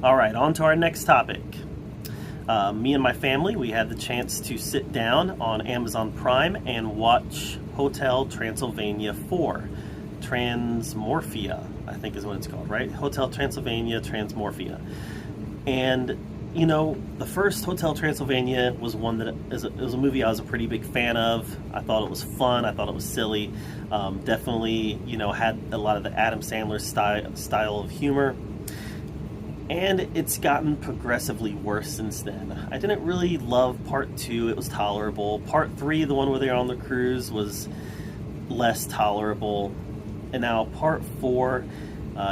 All right, on to our next topic. Me and my family, we had the chance to sit down on Amazon Prime and watch Hotel Transylvania 4. Transmorphia, I think is what it's called, right? Hotel Transylvania Transmorphia. And, you know, the first Hotel Transylvania was one that it was a movie I was a pretty big fan of. I thought it was fun. I thought it was silly. Definitely, you know, had a lot of the Adam Sandler style of humor. And it's gotten progressively worse since then. I didn't really love part 2. It was tolerable. Part 3, the one where they're on the cruise, was less tolerable. And now part 4,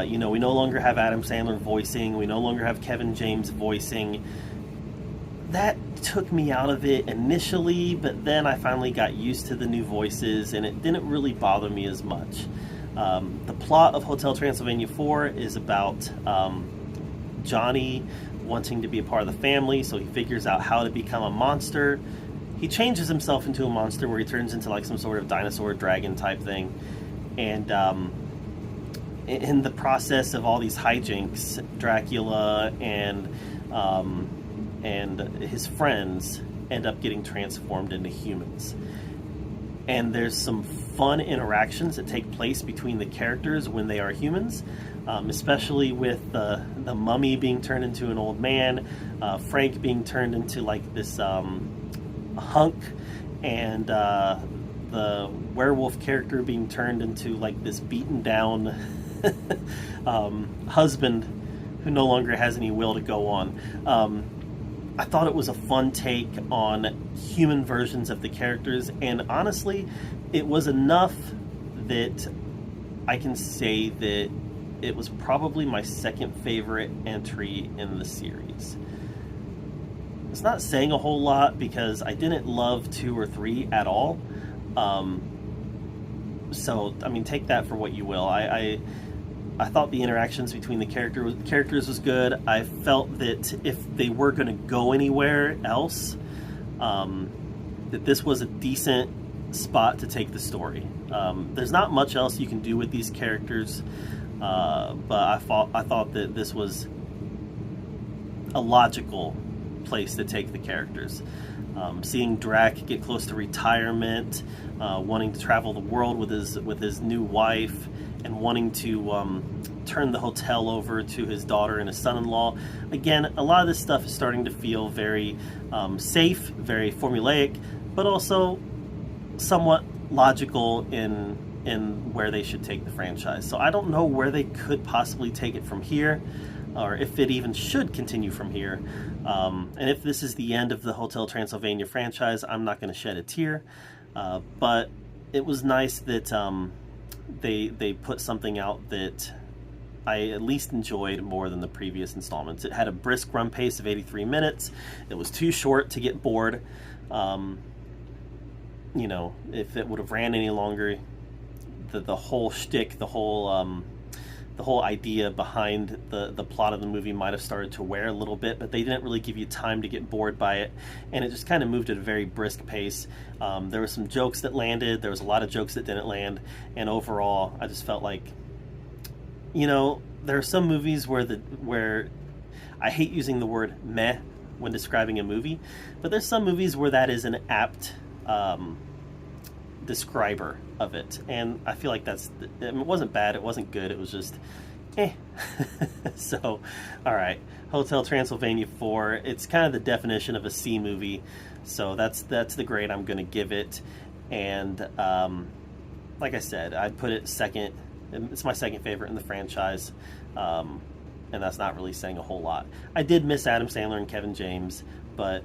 you know, we no longer have Adam Sandler voicing. We no longer have Kevin James voicing. That took me out of it initially, but then I finally got used to the new voices, and it didn't really bother me as much. The plot of Hotel Transylvania 4 is about Johnny wanting to be a part of the family, so he figures out how to become a monster. He changes himself into a monster where he turns into like some sort of dinosaur dragon type thing. And in the process of all these hijinks, Dracula and his friends end up getting transformed into humans. And there's some fun interactions that take place between the characters when they are humans, especially with the mummy being turned into an old man, Frank being turned into like this hunk, and the werewolf character being turned into like this beaten down husband who no longer has any will to go on. I thought it was a fun take on human versions of the characters, and honestly, it was enough that I can say that it was probably my second favorite entry in the series. It's not saying a whole lot because I didn't love 2 or 3 at all. So, I mean, take that for what you will. I thought the interactions between the characters was good. I felt that if they were going to go anywhere else, that this was a decent spot to take the story. There's not much else you can do with these characters, but I thought that this was a logical place to take the characters. Seeing Drac get close to retirement, wanting to travel the world with his new wife, and wanting to turn the hotel over to his daughter and his son-in-law. Again, a lot of this stuff is starting to feel very safe, very formulaic, but also somewhat logical in where they should take the franchise. So I don't know where they could possibly take it from here, or if it even should continue from here. And if this is the end of the Hotel Transylvania franchise, I'm not going to shed a tear. But it was nice that they put something out that I at least enjoyed more than the previous installments. It had a brisk run pace of 83 minutes. It was too short to get bored. You know, if it would have ran any longer, the whole shtick, the whole idea behind the plot of the movie might have started to wear a little bit, but they didn't really give you time to get bored by it, and it just kind of moved at a very brisk pace. There were some jokes that landed, there was a lot of jokes that didn't land, and overall, I just felt like, you know, there are some movies where I hate using the word meh when describing a movie, but there's some movies where that is an apt describer of it, and I feel like it wasn't bad, it wasn't good, it was just eh. So, alright, Hotel Transylvania 4, it's kind of the definition of a C movie, so that's the grade I'm going to give it. And like I said, I'd put it second. It's my second favorite in the franchise, and that's not really saying a whole lot. I did miss Adam Sandler and Kevin James, but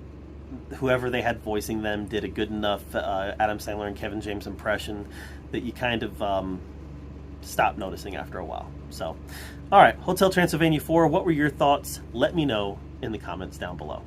whoever they had voicing them did a good enough Adam Sandler and Kevin James impression that you kind of stop noticing after a while. So, alright, Hotel Transylvania 4, what were your thoughts? Let me know in the comments down below.